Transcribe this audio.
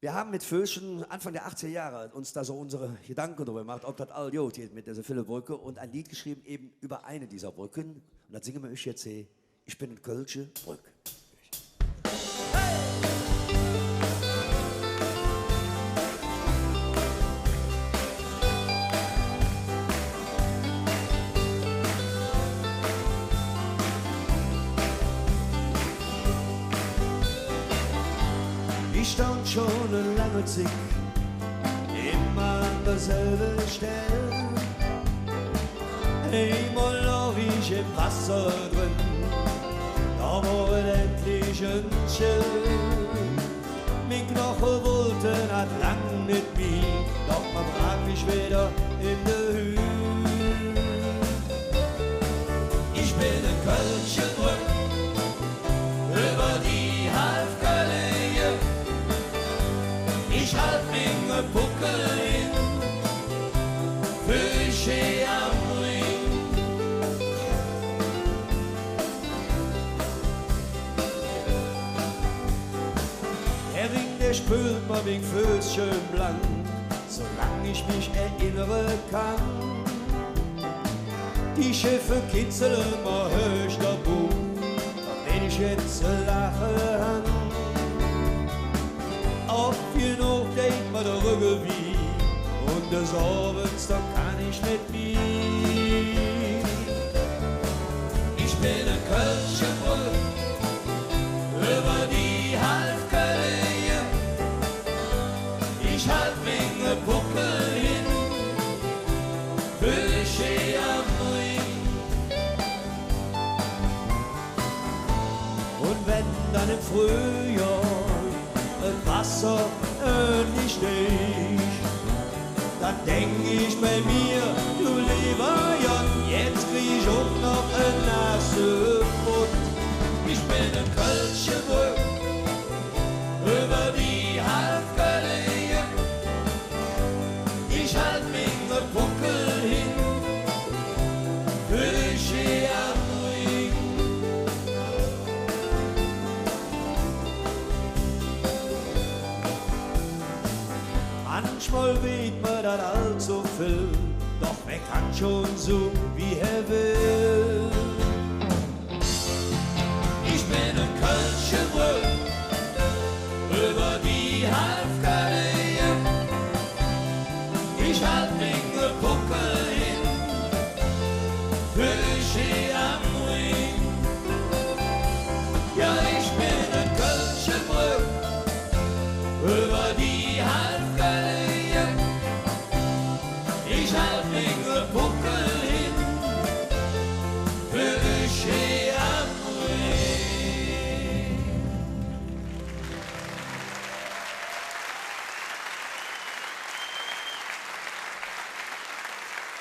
Wir haben mit Föschen Anfang der 80er Jahre uns da so unsere Gedanken darüber gemacht, ob das all gut geht mit dieser vielen Brücke und ein Lied geschrieben eben über eine dieser Brücken. Und das singen wir euch jetzt hier. Ich bin in Kölsche Brück. Ich stand schon eine lange Zeit immer an derselben Stelle. Einmal lag ich im Wasser drin, da war endlich ein Chill. Mein Knochen wollten hat lang nicht mehr, doch man brach mich wieder in der Höhe. Ich bin in Kölsche Brück, über die Halbköln. Ich halt mir Buckel hin, Fische am Ring. Der Ring, der spült mir wegen Füß schön blank, solange ich mich erinnere kann. Die Schiffe kitzeln immer höchster Buch, wenn ich jetzt lache an. Oft genug denkt man der Rücken wie, und des Abends, da kann ich nicht mehr. Ich bin in Kölsche Brück, über die Halbköln. Ich halt mir Buckel hin, Fische am Ring. Und wenn dann im Frühjahr Wasser endlich sticht, dann denk ich bei mir, du lieber Jan, jetzt krieg ich auch noch eine nasse Brot. Ich bin in Kölsche Brück, über die Halbköln. Ich halt mir Buckel hin, Fische am Ring. Manchmal weht mir das allzu viel, doch wer kann schon so, wie er will. Ich bin in Kölsche Brück, über die Halbköln. Ich halt mir Buckel hin, Fische am Ring. Ja, ich bin in Kölsche Brück, über die Halbköln. Ich halt mir